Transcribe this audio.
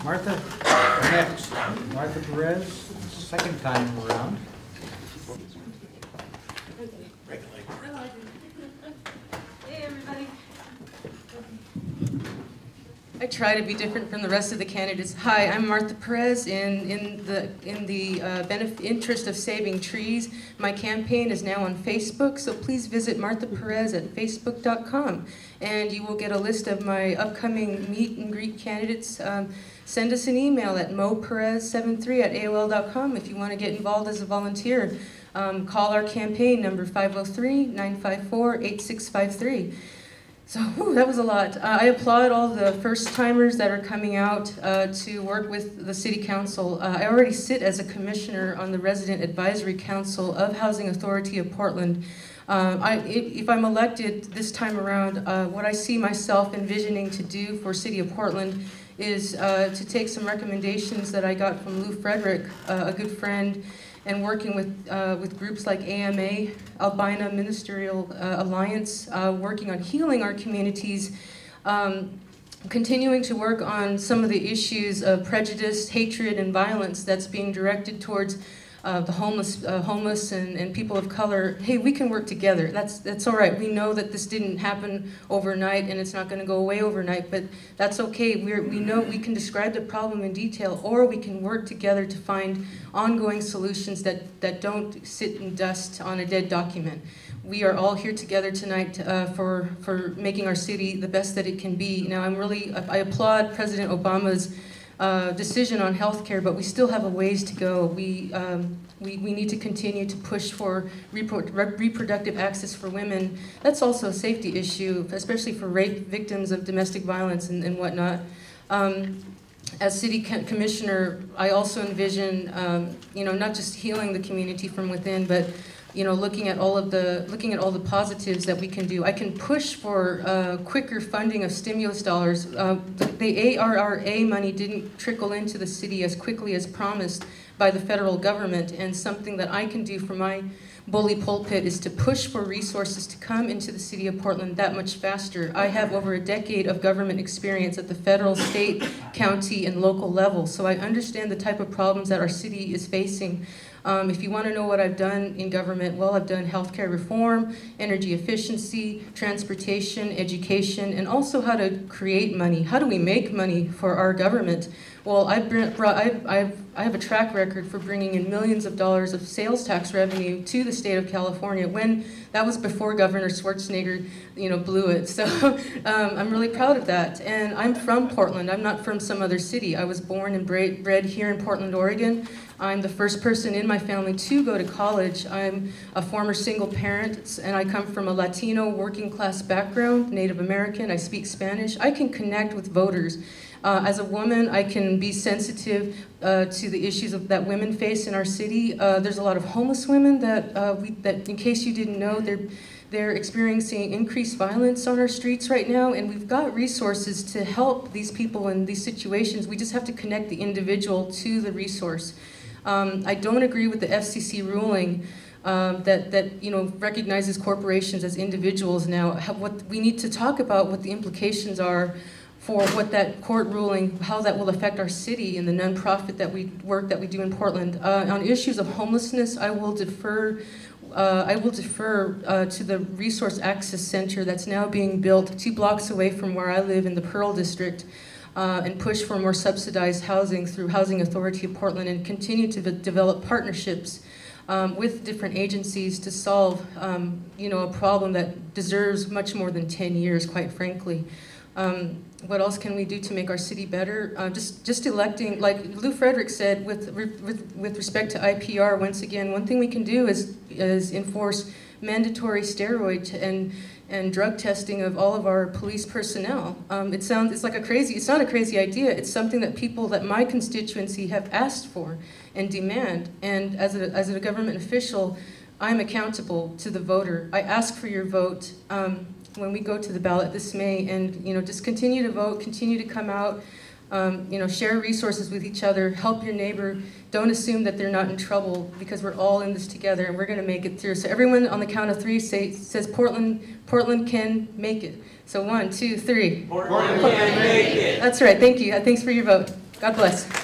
Martha, next. Martha Perez, second time around. Hey, everybody. I try to be different from the rest of the candidates. Hi, I'm Martha Perez. In the interest of saving trees, my campaign is now on Facebook, so please visit Martha Perez at facebook.com, and you will get a list of my upcoming meet and greet candidates. Send us an email at moperez73@aol.com if you want to get involved as a volunteer. Call our campaign number 503-954-8653. So, that was a lot. I applaud all the first-timers that are coming out to work with the City Council. I already sit as a commissioner on the Resident Advisory Council of Housing Authority of Portland. If I'm elected this time around, what I see myself envisioning to do for City of Portland is to take some recommendations that I got from Lou Frederick, a good friend, and working with groups like AMA, Albina Ministerial Alliance, working on healing our communities, continuing to work on some of the issues of prejudice, hatred, and violence that's being directed towards the homeless and people of color. Hey, we can work together. That's all right. We know that this didn't happen overnight and it's not going to go away overnight, but that's okay. We know we can describe the problem in detail, or we can work together to find ongoing solutions that don't sit in dust on a dead document. We are all here together tonight for making our city the best that it can be. Now, I applaud President Obama's decision on healthcare, but we still have a ways to go. We need to continue to push for reproductive access for women. That's also a safety issue, especially for rape victims of domestic violence and whatnot. As city commissioner, I also envision, not just healing the community from within, but looking at all the positives that we can do. I can push for quicker funding of stimulus dollars. The ARRA money didn't trickle into the city as quickly as promised by the federal government, and something that I can do from my bully pulpit is to push for resources to come into the city of Portland that much faster. I have over a decade of government experience at the federal, state, county, and local level, so I understand the type of problems that our city is facing. If you want to know what I've done in government, well, I've done healthcare reform, energy efficiency, transportation, education, and also how to create money. How do we make money for our government? Well, I have a track record for bringing in millions of dollars of sales tax revenue to the state of California. That was before Governor Schwarzenegger, blew it. So I'm really proud of that. And I'm from Portland. I'm not from some other city. I was born and bred here in Portland, Oregon. I'm the first person in my family to go to college. I'm a former single parent, and I come from a Latino working class background, Native American. I speak Spanish. I can connect with voters. As a woman, I can be sensitive to the issues that women face in our city. There's a lot of homeless women that, in case you didn't know, they're experiencing increased violence on our streets right now, and we've got resources to help these people in these situations. We just have to connect the individual to the resource. I don't agree with the FCC ruling that recognizes corporations as individuals now. We need to talk about what the implications are for what that court ruling, how that will affect our city and the nonprofit work that we do in Portland. On issues of homelessness, I will defer to the Resource Access Center that's now being built 2 blocks away from where I live in the Pearl District, and push for more subsidized housing through Housing Authority of Portland, and continue to develop partnerships with different agencies to solve a problem that deserves much more than 10 years, quite frankly. What else can we do to make our city better? Just electing, like Lou Frederick said, with respect to IPR, once again, one thing we can do is enforce mandatory steroid and drug testing of all of our police personnel. It's not a crazy idea. It's something that my constituency have asked for and demand. And as a government official, I'm accountable to the voter. I ask for your vote when we go to the ballot this May, and just continue to vote, continue to come out, share resources with each other, help your neighbor. Don't assume that they're not in trouble, because we're all in this together and we're going to make it through. So everyone on the count of 3 says Portland can make it. So 1, 2, 3. Portland can make it. That's right. Thank you. Thanks for your vote. God bless.